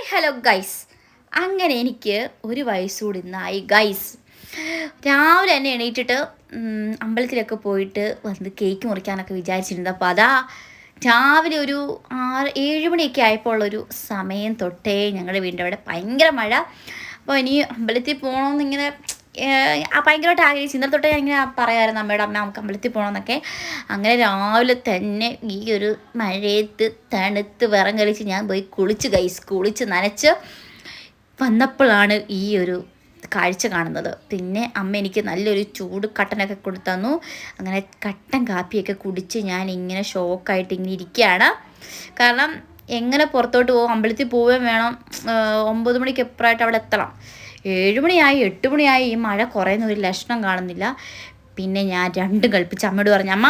Hello guys. അങ്ങനെ എനിക്ക് ഒരു വയസ്സുകൂടി ഇന്നായി ഗൈസ്. രാവിലെ തന്നെ എണീറ്റിട്ട് അമ്പലത്തിലൊക്കെ പോയിട്ട് വന്ന് കേക്ക് മുറിക്കാനൊക്കെ വിചാരിച്ചിരുന്നത്. അപ്പോൾ അതാ രാവിലെ ഒരു 6-7 മണിയൊക്കെ ആയപ്പോൾ ഉള്ളൊരു സമയം തൊട്ടേ ഞങ്ങളുടെ വീടിൻ്റെ അവിടെ ഭയങ്കര മഴ. അപ്പോൾ ഇനി അമ്പലത്തിൽ പോകണമെന്നിങ്ങനെ ഭയങ്കരമായിട്ട് ആഗ്രഹിച്ചു. ഇന്നലെ തൊട്ടേ ഞാൻ ഇങ്ങനെ പറയാമായിരുന്നു അമ്മയുടെ അമ്മ നമുക്ക് അമ്പലത്തിൽ പോകണമെന്നൊക്കെ. അങ്ങനെ രാവിലെ തന്നെ ഈ ഒരു മഴയത്ത് തണുത്ത് വിറം കളിച്ച് ഞാൻ പോയി കുളിച്ച് നനച്ച് വന്നപ്പോഴാണ് ഈ ഒരു കാഴ്ച കാണുന്നത്. പിന്നെ അമ്മ എനിക്ക് നല്ലൊരു ചൂട് കട്ടനൊക്കെ കൊടുത്തു തന്നു. അങ്ങനെ കട്ടൻ കാപ്പിയൊക്കെ കുടിച്ച് ഞാൻ ഇങ്ങനെ ഷോക്കായിട്ട് ഇങ്ങനെ ഇരിക്കുകയാണ്. കാരണം എങ്ങനെ പുറത്തോട്ട് പോകും, അമ്പലത്തിൽ പോവുകയും വേണം. 9 മണിക്ക് എപ്പോഴായിട്ട് അവിടെ എത്തണം. 7 മണിയായി 8 മണിയായി, ഈ മഴ കുറയുന്ന ഒരു ലക്ഷണം കാണുന്നില്ല. പിന്നെ ഞാൻ രണ്ടും കൽപ്പിച്ച് അമ്മയോട് പറഞ്ഞു, അമ്മ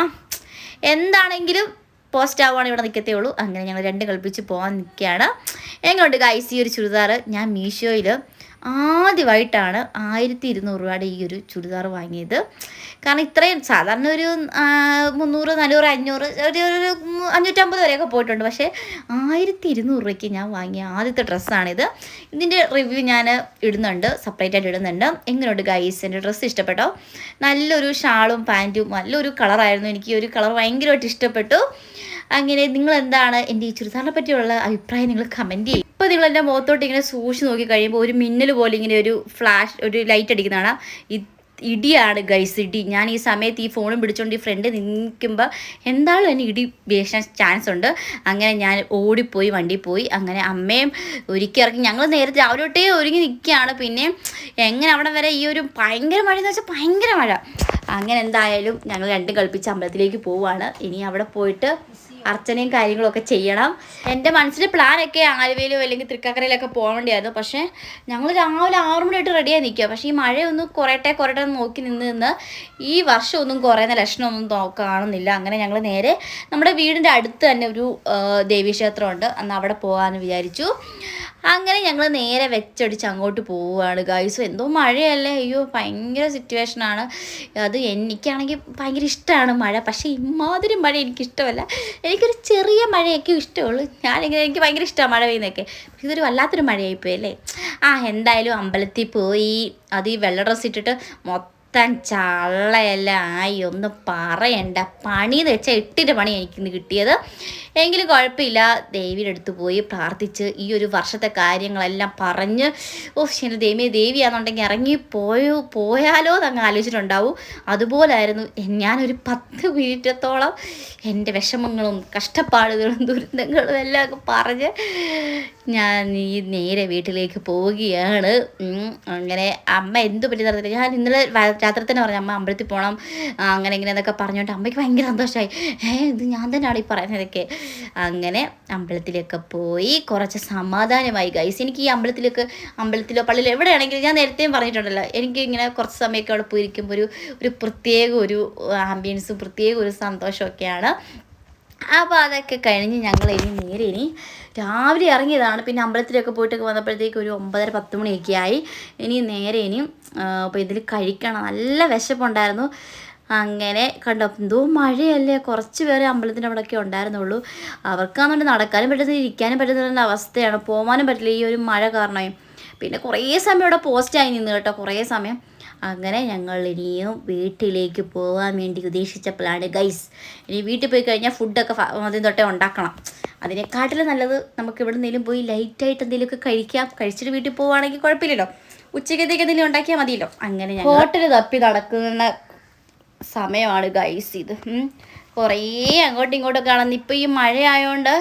എന്താണെങ്കിലും പോസ്റ്റ് ആവുകയാണെങ്കിൽ ഇവിടെ നിൽക്കത്തേ ഉള്ളൂ. അങ്ങനെ ഞങ്ങൾ രണ്ടും കൽപ്പിച്ച് പോകാൻ നിൽക്കുകയാണ്. എങ്ങോട്ട് ഗൈസ്, ഈ ഒരു ചുരിദാർ ഞാൻ മീഷോയിൽ ആദ്യമായിട്ടാണ് 1200 രൂപയുടെ ഈ ഒരു ചുരിദാർ വാങ്ങിയത്. കാരണം ഇത്രയും സാധാരണ ഒരു 300, 400, 500, ഒരു 550 വരെയൊക്കെ പോയിട്ടുണ്ട്. പക്ഷേ 1200 രൂപയ്ക്ക് ഞാൻ വാങ്ങിയ ആദ്യത്തെ ഡ്രസ്സാണിത്. ഇതിൻ്റെ റിവ്യൂ ഞാൻ ഇടുന്നുണ്ട്, സെപ്പറേറ്റ് ആയിട്ട് ഇടുന്നുണ്ട്. എങ്ങനെയുണ്ട് ഗൈസ്, എൻ്റെ ഡ്രസ്സ് ഇഷ്ടപ്പെട്ടോ? നല്ലൊരു ഷാളും പാൻറ്റും, നല്ലൊരു കളറായിരുന്നു. എനിക്ക് ഈ ഒരു കളർ ഭയങ്കരമായിട്ട് ഇഷ്ടപ്പെട്ടു. അങ്ങനെ നിങ്ങൾ എന്താണ് എൻ്റെ ഈ ചുരിദാറിനെ പറ്റിയുള്ള അഭിപ്രായം നിങ്ങൾ കമൻറ്റ് ചെയ്യും. ഇപ്പോൾ നിങ്ങൾ എൻ്റെ മുഖത്തോട്ട് ഇങ്ങനെ സൂക്ഷിച്ച് നോക്കി കഴിയുമ്പോൾ ഒരു മിന്നൽ പോലെ ഇങ്ങനെ ഒരു ഫ്ലാഷ്, ഒരു ലൈറ്റ് അടിക്കുന്നതാണ്. ഇടിയാണ് ഗൈസ്, ഇടി. ഞാൻ ഈ സമയത്ത് ഈ ഫോണും പിടിച്ചുകൊണ്ട് ഈ ഫ്രണ്ട് നിൽക്കുമ്പോൾ എന്തായാലും എന്നെ ഇടി വീഴാൻ ചാൻസ് ഉണ്ട്. അങ്ങനെ ഞാൻ ഓടിപ്പോയി, വണ്ടി പോയി. അങ്ങനെ അമ്മയും ഒരുക്കി ഇറക്കി. ഞങ്ങൾ നേരത്തെ രാവിലെ തൊട്ടേ ഒരുങ്ങി നിൽക്കുകയാണ്. പിന്നെ എങ്ങനെ അവിടെ വരെ ഈ ഒരു ഭയങ്കര മഴ എന്ന് വെച്ചാൽ ഭയങ്കര മഴ. അങ്ങനെ എന്തായാലും ഞങ്ങൾ രണ്ടും കളിപ്പിച്ച് അമ്പലത്തിലേക്ക് പോവുകയാണ്. ഇനി അവിടെ പോയിട്ട് അർച്ചനയും കാര്യങ്ങളൊക്കെ ചെയ്യണം. എൻ്റെ മനസ്സിൽ പ്ലാനൊക്കെ ആലുവയിലോ അല്ലെങ്കിൽ തൃക്കാക്കരയിലൊക്കെ പോകാൻ വേണ്ടിയായിരുന്നു. പക്ഷേ ഞങ്ങൾ രാവിലെ 6 മണിയായിട്ട് റെഡിയായി നിൽക്കുക. പക്ഷേ ഈ മഴയൊന്ന് കുറയട്ടെ നോക്കി നിന്ന് ഈ വർഷം ഒന്നും കുറയുന്ന ലക്ഷണമൊന്നും കാണുന്നില്ല. അങ്ങനെ ഞങ്ങൾ നേരെ നമ്മുടെ വീടിൻ്റെ അടുത്ത് തന്നെ ഒരു ദേവീക്ഷേത്രമുണ്ട്, അന്ന് അവിടെ പോകാമെന്ന് വിചാരിച്ചു. അങ്ങനെ ഞങ്ങൾ നേരെ വെച്ചടിച്ച് അങ്ങോട്ട് പോവുകയാണ് ഗൈസ്. എന്തോ മഴയല്ലേ, അയ്യോ ഭയങ്കര സിറ്റുവേഷനാണ് അത്. എനിക്കാണെങ്കിൽ ഭയങ്കര ഇഷ്ടമാണ് മഴ, പക്ഷേ ഇമാതിരി മഴ എനിക്കിഷ്ടമല്ല. എനിക്കൊരു ചെറിയ മഴയൊക്കെ ഇഷ്ടമുള്ളൂ. എനിക്ക് ഭയങ്കര ഇഷ്ടമാണ് മഴ പെയ്യുന്നതൊക്കെ. ഇതൊരു വല്ലാത്തൊരു മഴയായിപ്പോയി അല്ലേ. എന്തായാലും അമ്പലത്തിൽ പോയി. അത് ഈ വെള്ള ഡ്രസ്സ് ഇട്ടിട്ട് മൊത്തം ചള്ളയെല്ലാം ആയി, ഒന്നും പറയണ്ട. പണിയെന്ന് വെച്ചാൽ 8 പണി എനിക്കിന്ന് കിട്ടിയത്. എങ്കിലും കുഴപ്പമില്ല. ദേവിയുടെ അടുത്ത് പോയി പ്രാർത്ഥിച്ച് ഈ ഒരു വർഷത്തെ കാര്യങ്ങളെല്ലാം പറഞ്ഞ് എൻ്റെ ദേവിയാണെന്നുണ്ടെങ്കിൽ പോയാലോ എന്നങ്ങ് ആലോചിച്ചിട്ടുണ്ടാവും. അതുപോലായിരുന്നു. ഞാനൊരു 10 മിനിറ്റത്തോളം എൻ്റെ വിഷമങ്ങളും കഷ്ടപ്പാടുകളും ദുരിതങ്ങളും എല്ലാം പറഞ്ഞ് ഞാൻ ഈ നേരെ വീട്ടിലേക്ക് പോവുകയാണ്. അങ്ങനെ അമ്മ എന്തു പറ്റി നടന്നില്ല. ഞാൻ ഇന്നലെ രാത്രി തന്നെ പറഞ്ഞു അമ്മ അമ്പലത്തിൽ പോകണം അങ്ങനെ ഇങ്ങനെ എന്നൊക്കെ പറഞ്ഞുകൊണ്ട് അമ്മയ്ക്ക് ഭയങ്കര സന്തോഷമായി. ഇത് ഞാൻ തന്നെയാണ് ഈ പറയുന്നതൊക്കെ. അങ്ങനെ അമ്പലത്തിലൊക്കെ പോയി കുറച്ച് സമാധാനമായി ഗൈസ്. എനിക്ക് ഈ അമ്പലത്തിലോ പള്ളിയിലോ എവിടെയാണെങ്കിലും ഞാൻ നേരത്തെയും പറഞ്ഞിട്ടുണ്ടല്ലോ, എനിക്ക് ഇങ്ങനെ കുറച്ച് സമയമൊക്കെ അവിടെ പോയിരിക്കുമ്പോൾ ഒരു പ്രത്യേക ഒരു ആംബിയൻസും പ്രത്യേക ഒരു സന്തോഷമൊക്കെയാണ്. അപ്പോൾ അതൊക്കെ കഴിഞ്ഞ് ഞങ്ങൾ ഇനി രാവിലെ ഇറങ്ങിയതാണ്. പിന്നെ അമ്പലത്തിലൊക്കെ പോയിട്ടൊക്കെ വന്നപ്പോഴത്തേക്ക് ഒരു 9:30-10 മണിയൊക്കെ ആയി. അപ്പോൾ ഇതിൽ കഴിക്കണം, നല്ല വിശപ്പുണ്ടായിരുന്നു. അങ്ങനെ കണ്ടോ, എന്തോ മഴയല്ലേ. കുറച്ച് പേരെ അമ്പലത്തിൻ്റെ അവിടെയൊക്കെ ഉണ്ടായിരുന്നുള്ളൂ. അവർക്കാണെന്നുണ്ട് നടക്കാനും പറ്റുന്നില്ല, ഇരിക്കാനും പറ്റുന്ന അവസ്ഥയാണ്. പോകാനും പറ്റില്ല ഈ ഒരു മഴ കാരണമായി. പിന്നെ കുറേ സമയം ഇവിടെ പോസ്റ്റായി നിന്ന് കേട്ടോ, കുറേ സമയം. അങ്ങനെ ഞങ്ങൾ ഇനിയും വീട്ടിലേക്ക് പോകാൻ വേണ്ടി ഉദ്ദേശിച്ചപ്പോഴാണ് ഗൈസ്, ഇനി വീട്ടിൽ പോയി കഴിഞ്ഞാൽ ഫുഡൊക്കെ ആദ്യം തൊട്ടേ ഉണ്ടാക്കണം. അതിനെക്കാട്ടിലും നല്ലത് നമുക്ക് ഇവിടെ എന്തെങ്കിലും പോയി ലൈറ്റായിട്ട് എന്തെങ്കിലുമൊക്കെ കഴിച്ചിട്ട് വീട്ടിൽ പോവുകയാണെങ്കിൽ കുഴപ്പമില്ലല്ലോ. ഉച്ചക്കത്തേക്ക് എന്തെങ്കിലും ഉണ്ടാക്കിയാൽ മതിയല്ലോ. അങ്ങനെ ഹോട്ടൽ തപ്പി നടക്കുന്ന സമയമാണ് ഗൈസ് ഇത്. കുറേ അങ്ങോട്ടും ഇങ്ങോട്ടൊക്കെ കാണുന്നു. ഇപ്പോൾ ഈ മഴയായതുകൊണ്ട്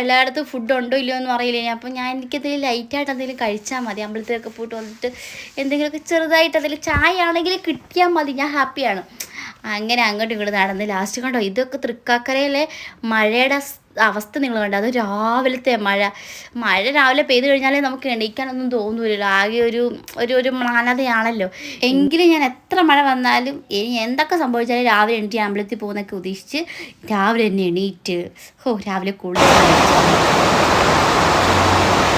എല്ലായിടത്തും ഫുഡ് ഉണ്ടോ ഇല്ലയോ എന്ന് അറിയില്ല. അപ്പോൾ എനിക്കെന്തെങ്കിലും ലൈറ്റായിട്ട് എന്തെങ്കിലും കഴിച്ചാൽ മതി. അമ്പലത്തിലൊക്കെ പോയിട്ട് വന്നിട്ട് എന്തെങ്കിലുമൊക്കെ ചെറുതായിട്ട് എന്തെങ്കിലും ചായ ആണെങ്കിൽ കിട്ടിയാൽ മതി, ഞാൻ ഹാപ്പിയാണ്. അങ്ങനെ അങ്ങോട്ടും ഇങ്ങോട്ട് നടന്ന് ലാസ്റ്റ് കണ്ടോ, ഇതൊക്കെ തൃക്കാക്കരയിലെ മഴയുടെ അവസ്ഥ നിങ്ങൾ കണ്ടോ. അത് രാവിലത്തെ മഴ രാവിലെ പെയ്ത് കഴിഞ്ഞാലേ നമുക്ക് എണീക്കാനൊന്നും തോന്നൂലല്ലോ. ആകെ ഒരു മ്ലാനതയാണല്ലോ. എങ്കിലും ഞാൻ എത്ര മഴ വന്നാലും ഇനി എന്തൊക്കെ സംഭവിച്ചാലും രാവിലെ എണീറ്റ് അമ്പലത്തിൽ പോകുന്നൊക്കെ ഉദ്ദേശിച്ച് രാവിലെ തന്നെ എണീറ്റ് രാവിലെ കുളിച്ച്.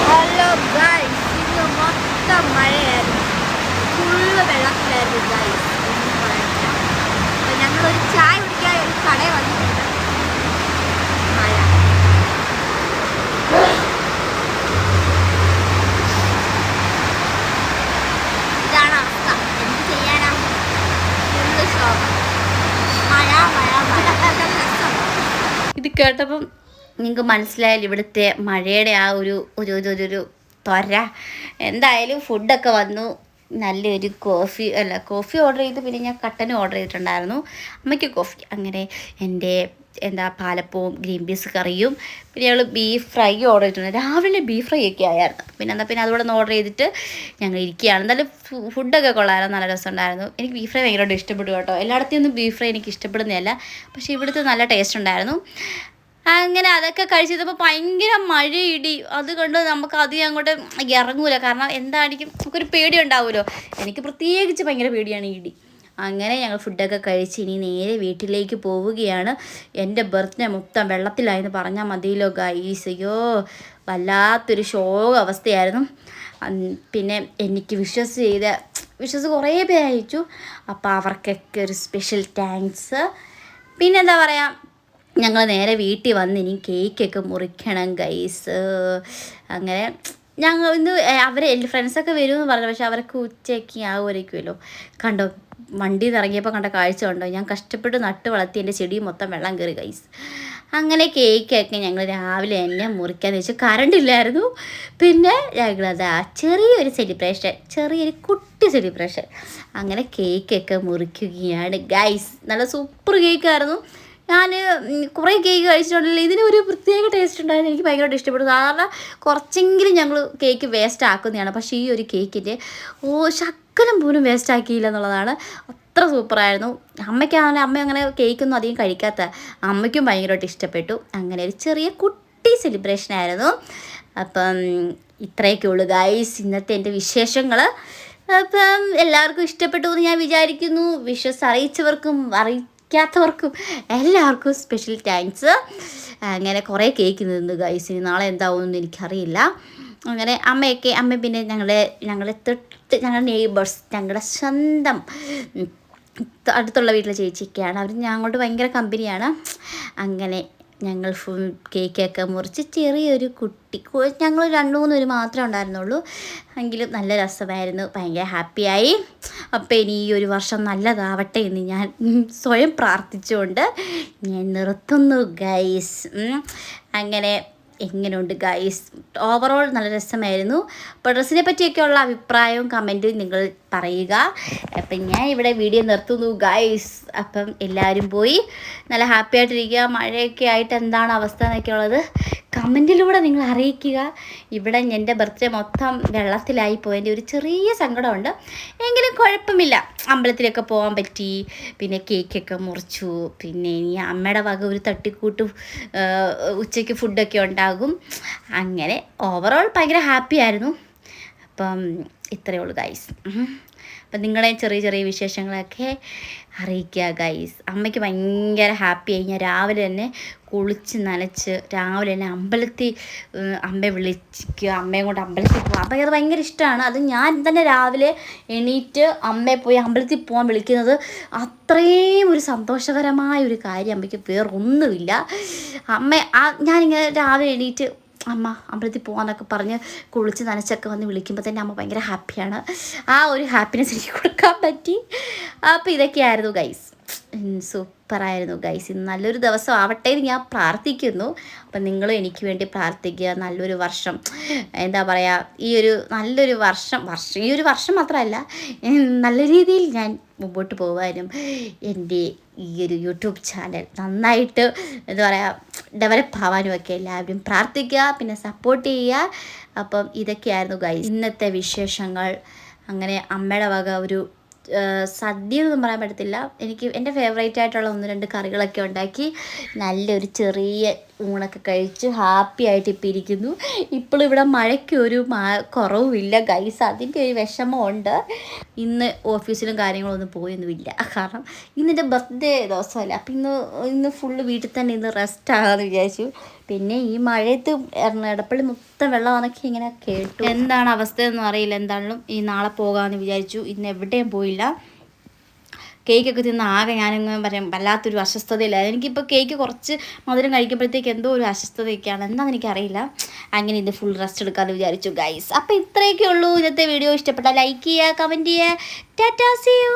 ഹലോ ഗൈസ്, ഇന്ന് മൊത്തം മഴയായിരുന്നു, ഫുള്ള് വെള്ളത്തിലായിരുന്നു ഗൈസ്. ഞങ്ങളൊരു ചായ കുടിക്കാൻ ഒരു കടയിൽ വന്നിട്ടുണ്ട്. മഴ കേട്ടപ്പം നിങ്ങൾക്ക് മനസ്സിലായാലും ഇവിടുത്തെ മഴയുടെ ആ ഒരു ഒരു ഒരു ഒരു ത്വര. എന്തായാലും ഫുഡൊക്കെ വന്നു. നല്ലൊരു കോഫി ഓർഡർ ചെയ്തു. പിന്നെ ഞാൻ കട്ടനും ഓർഡർ ചെയ്തിട്ടുണ്ടായിരുന്നു, അമ്മയ്ക്ക് കോഫി. അങ്ങനെ എൻ്റെ പാലപ്പവും ഗ്രീൻ പീസ് കറിയും, പിന്നെ ഞങ്ങൾ ബീഫ് ഫ്രൈ ഓർഡർ ചെയ്തിട്ടുണ്ട്. രാവിലെ ബീഫ് ഫ്രൈ ഒക്കെ ആയിരുന്നു. പിന്നെ അതുകൂടെ ഒന്ന് ഓർഡർ ചെയ്തിട്ട് ഞങ്ങൾ ഇരിക്കുകയാണ്. എന്തായാലും ഫുഡൊക്കെ കൊള്ളാമായിരുന്നു, നല്ല രസമുണ്ടായിരുന്നു. എനിക്ക് ബീഫ് ഫ്രൈ ഭയങ്കരമായിട്ട് ഇഷ്ടപ്പെട്ടു കേട്ടോ. എല്ലായിടത്തൊന്നും ബീഫ് ഫ്രൈ എനിക്ക് ഇഷ്ടപ്പെടുന്നതല്ല, പക്ഷേ ഇവിടുത്തെ നല്ല ടേസ്റ്റ് ഉണ്ടായിരുന്നു. അങ്ങനെ അതൊക്കെ കഴിച്ചപ്പോൾ ഭയങ്കര മഴ ഇടി. അതുകൊണ്ട് നമുക്ക് അധികം അങ്ങോട്ട് ഇറങ്ങൂല. കാരണം എന്തായിരിക്കും, നമുക്കൊരു പേടി ഉണ്ടാവുമല്ലോ. എനിക്ക് പ്രത്യേകിച്ച് ഭയങ്കര പേടിയാണ് ഇടി. അങ്ങനെ ഞങ്ങൾ ഫുഡൊക്കെ കഴിച്ച് ഇനി നേരെ വീട്ടിലേക്ക് പോവുകയാണ്. എൻ്റെ ബർത്ത്ഡേ മൊത്തം വെള്ളത്തിലായെന്ന് പറഞ്ഞാൽ മതിയല്ലോ ഗൈസ്. അയ്യോ, വല്ലാത്തൊരു ഷോക അവസ്ഥയായിരുന്നു. പിന്നെ എനിക്ക് വിശ്വസ് കുറേ പേര് അയച്ചു. അപ്പോൾ അവർക്കൊക്കെ ഒരു സ്പെഷ്യൽ താങ്ക്സ്. പിന്നെ എന്താ പറയുക, ഞങ്ങൾ നേരെ വീട്ടിൽ വന്ന് ഇനി കേക്കൊക്കെ മുറിക്കണം ഗൈസ്. അങ്ങനെ ഞങ്ങൾ ഇന്ന് എൻ്റെ ഫ്രണ്ട്സൊക്കെ വരുമെന്ന് പറഞ്ഞു. പക്ഷെ അവരൊക്കെ ഉച്ചയ്ക്ക് ആകുമായിരിക്കുമല്ലോ. കണ്ടോ, വണ്ടിയിൽ നിന്ന് ഇറങ്ങിയപ്പോൾ കണ്ട കാഴ്ച കണ്ടോ, ഞാൻ കഷ്ടപ്പെട്ട് നട്ട് വളർത്തി എൻ്റെ ചെടി മൊത്തം വെള്ളം കയറി ഗൈസ്. അങ്ങനെ കേക്കൊക്കെ ഞങ്ങൾ രാവിലെ തന്നെ മുറിക്കാന്ന് വെച്ചാൽ കറണ്ട് ഇല്ലായിരുന്നു. പിന്നെ ഞങ്ങളതാ ചെറിയൊരു കുട്ടി സെലിബ്രേഷൻ. അങ്ങനെ കേക്കൊക്കെ മുറിക്കുകയാണ് ഗൈസ്. നല്ല സൂപ്പർ കേക്കായിരുന്നു. ഞാൻ കുറേ കേക്ക് കഴിച്ചിട്ടുണ്ടല്ലോ, ഇതിനൊരു പ്രത്യേക ടേസ്റ്റ് ഉണ്ടായിരുന്നു. എനിക്ക് ഭയങ്കരമായിട്ട് ഇഷ്ടപ്പെട്ടു. സാധാരണ കുറച്ചെങ്കിലും ഞങ്ങൾ കേക്ക് വേസ്റ്റ് ആക്കുന്നതാണ്, പക്ഷേ ഈ ഒരു കേക്കിൻ്റെ ശകലം പോലും വേസ്റ്റ് ആക്കിയില്ല എന്നുള്ളതാണ്. അത്ര സൂപ്പറായിരുന്നു. അമ്മയ്ക്കാണെങ്കിൽ അമ്മ അങ്ങനെ കേക്കൊന്നും അധികം കഴിക്കാത്ത, അമ്മയ്ക്കും ഭയങ്കരമായിട്ട് ഇഷ്ടപ്പെട്ടു. അങ്ങനെ ഒരു ചെറിയ കുട്ടി സെലിബ്രേഷനായിരുന്നു. അപ്പം ഇത്രയൊക്കെ ഉള്ളൂ ഗൈസ് ഇന്നത്തെ എൻ്റെ വിശേഷങ്ങൾ. അപ്പം എല്ലാവർക്കും ഇഷ്ടപ്പെട്ടു എന്ന് ഞാൻ വിചാരിക്കുന്നു. അറിയിച്ചവർക്കും ക്കാത്തവർക്കും എല്ലാവർക്കും സ്പെഷ്യൽ താങ്ക്സ്. അങ്ങനെ കുറേ കേക്ക് നിന്നു ഗൈസ്. ഇനി നാളെ എന്താവുമെന്ന് എനിക്കറിയില്ല. അങ്ങനെ അമ്മ പിന്നെ ഞങ്ങളെ നെയ്ബേഴ്സ്, ഞങ്ങളുടെ സ്വന്തം അടുത്തുള്ള വീട്ടിലെ ചേച്ചിയൊക്കെയാണ്. അവർ ഞങ്ങളോട് ഭയങ്കര കമ്പനിയാണ്. അങ്ങനെ ഞങ്ങൾ ഫുൾ കേക്കൊക്കെ മുറിച്ച് ചെറിയൊരു ഞങ്ങൾ 2-3 പേര് മാത്രമേ ഉണ്ടായിരുന്നുള്ളൂ. എങ്കിലും നല്ല രസമായിരുന്നു, ഭയങ്കര ഹാപ്പിയായി. അപ്പോൾ ഇനി ഈ ഒരു വർഷം നല്ലതാവട്ടെ എന്ന് ഞാൻ സ്വയം പ്രാർത്ഥിച്ചുകൊണ്ട് ഞാൻ നിർത്തുന്നു ഗൈസ്. അങ്ങനെ എങ്ങനെയുണ്ട് ഗൈസ്? ഓവറോൾ നല്ല രസമായിരുന്നു. അപ്പോൾ ഡ്രസ്സിനെ പറ്റിയൊക്കെയുള്ള അഭിപ്രായവും കമൻറ്റും നിങ്ങൾ പറയുക. അപ്പം ഞാൻ ഇവിടെ വീഡിയോ നിർത്തുന്നു ഗൈസ്. അപ്പം എല്ലാവരും പോയി നല്ല ഹാപ്പി ആയിട്ടിരിക്കുക. മഴയൊക്കെ ആയിട്ട് എന്താണ് അവസ്ഥ എന്നൊക്കെ ഉള്ളത് കമൻറ്റിലൂടെ നിങ്ങൾ അറിയിക്കുക. ഇവിടെ എൻ്റെ ബർത്ത്ഡേ മൊത്തം വെള്ളത്തിലായി പോയതിൻ്റെ ഒരു ചെറിയ സങ്കടമുണ്ട്. എങ്കിലും കുഴപ്പമില്ല, അമ്പലത്തിലൊക്കെ പോകാൻ പറ്റി. പിന്നെ കേക്കൊക്കെ മുറിച്ചു. പിന്നെ ഇനി അമ്മയുടെ വക ഒരു തട്ടിക്കൂട്ട് ഉച്ചയ്ക്ക് ഫുഡൊക്കെ ഉണ്ടാകും. അങ്ങനെ ഓവറോൾ ഭയങ്കര ഹാപ്പി ആയിരുന്നു. അപ്പം ഇത്രയേ ഉള്ളൂ ഗൈസ്. അപ്പം നിങ്ങളെ ചെറിയ വിശേഷങ്ങളൊക്കെ അറിയിക്കുക ഗൈസ്. അമ്മയ്ക്ക് ഭയങ്കര ഹാപ്പിയായി. ഞാൻ രാവിലെ തന്നെ കുളിച്ച് നനച്ച് രാവിലെ തന്നെ അമ്പലത്തിൽ അമ്മയെ വിളിക്കുക, അമ്മയും കൊണ്ട് അമ്പലത്തിൽ പോകാം. അപ്പം അത് ഭയങ്കര ഇഷ്ടമാണ്. അത് ഞാൻ തന്നെ രാവിലെ എണീറ്റ് അമ്മയെ പോയി അമ്പലത്തിൽ പോകാൻ വിളിക്കുന്നത് അത്രയും ഒരു സന്തോഷകരമായ ഒരു കാര്യം അമ്മയ്ക്ക് വേറൊന്നുമില്ല. ഞാനിങ്ങനെ രാവിലെ എണീറ്റ് അമ്മ അമ്പലത്തിൽ പോകാമെന്നൊക്കെ പറഞ്ഞ് കുളിച്ച് നനച്ചൊക്കെ വന്ന് വിളിക്കുമ്പോൾ തന്നെ അമ്മ ഭയങ്കര ഹാപ്പിയാണ്. ആ ഒരു ഹാപ്പിനെസ് എനിക്ക് കൊടുക്കാൻ പറ്റി. അപ്പോൾ ഇതൊക്കെയായിരുന്നു ഗൈസ്. സൂപ്പറായിരുന്നു ഗൈസ്. ഇന്ന് നല്ലൊരു ദിവസം ആവട്ടെ എന്ന് ഞാൻ പ്രാർത്ഥിക്കുന്നു. അപ്പം നിങ്ങളും എനിക്ക് വേണ്ടി പ്രാർത്ഥിക്കുക. നല്ലൊരു വർഷം, എന്താ പറയുക, ഈ ഒരു നല്ലൊരു ഈ ഒരു വർഷം മാത്രമല്ല, നല്ല രീതിയിൽ ഞാൻ മുമ്പോട്ട് പോകാനും എൻ്റെ ഈ ഒരു യൂട്യൂബ് ചാനൽ നന്നായിട്ട് എന്താ പറയുക ഡെവലപ്പ് ആവാനും ഒക്കെ എല്ലാവരും പ്രാർത്ഥിക്കുക, പിന്നെ സപ്പോർട്ട് ചെയ്യുക. അപ്പം ഇതൊക്കെയായിരുന്നു ഗൈസ് ഇന്നത്തെ വിശേഷങ്ങൾ. അങ്ങനെ അമ്മയുടെ വക ഒരു സദ്യ ഒന്നും പറയാൻ പറ്റത്തില്ല, എനിക്ക് എൻ്റെ ഫേവറേറ്റ് ആയിട്ടുള്ള 1-2 കറികളൊക്കെ ഉണ്ടാക്കി നല്ലൊരു ചെറിയ ഊണൊക്കെ കഴിച്ച് ഹാപ്പി ആയിട്ട് ഇപ്പം ഇരിക്കുന്നു. ഇപ്പോഴും ഇവിടെ മഴയ്ക്കൊരു കുറവുമില്ല ഗൈസ്. അതിൻ്റെ ഒരു വിഷമമുണ്ട്. ഇന്ന് ഓഫീസിലും കാര്യങ്ങളൊന്നും പോയൊന്നുമില്ല, കാരണം ഇന്നെൻ്റെ ബർത്ത്ഡേ ദിവസമല്ല. അപ്പം ഇന്ന് ഫുള്ള് വീട്ടിൽ തന്നെ ഇന്ന് റെസ്റ്റ് ആകാമെന്ന് വിചാരിച്ചു. പിന്നെ ഈ മഴയത്ത് എടപ്പള്ളി മൊത്തം വെള്ളമാണെന്നൊക്കെ ഇങ്ങനെ കേട്ടു. എന്താണ് അവസ്ഥയെന്നും അറിയില്ല. എന്താണെങ്കിലും ഈ നാളെ പോകാമെന്ന് വിചാരിച്ചു. ഇന്ന് എവിടെയും പോയില്ല. കേക്കൊക്കെ തിന്ന് ആകെ ഞാനിങ്ങനെ പറയാം വല്ലാത്തൊരു അസ്വസ്ഥതയില്ല. എനിക്കിപ്പോൾ കേക്ക് കുറച്ച് മധുരം കഴിക്കുമ്പോഴത്തേക്ക് എന്തോ ഒരു അസ്വസ്ഥതയൊക്കെയാണ്, എന്താണെന്ന് എനിക്കറിയില്ല. അങ്ങനെ ഇത് ഫുൾ റെസ്റ്റ് എടുക്കാമെന്ന് വിചാരിച്ചു ഗൈസ്. അപ്പോൾ ഇത്രയൊക്കെ ഉള്ളൂ ഇന്നത്തെ വീഡിയോ. ഇഷ്ടപ്പെട്ടാൽ ലൈക്ക് ചെയ്യുക, കമൻറ്റ് ചെയ്യുക. Tata, see U.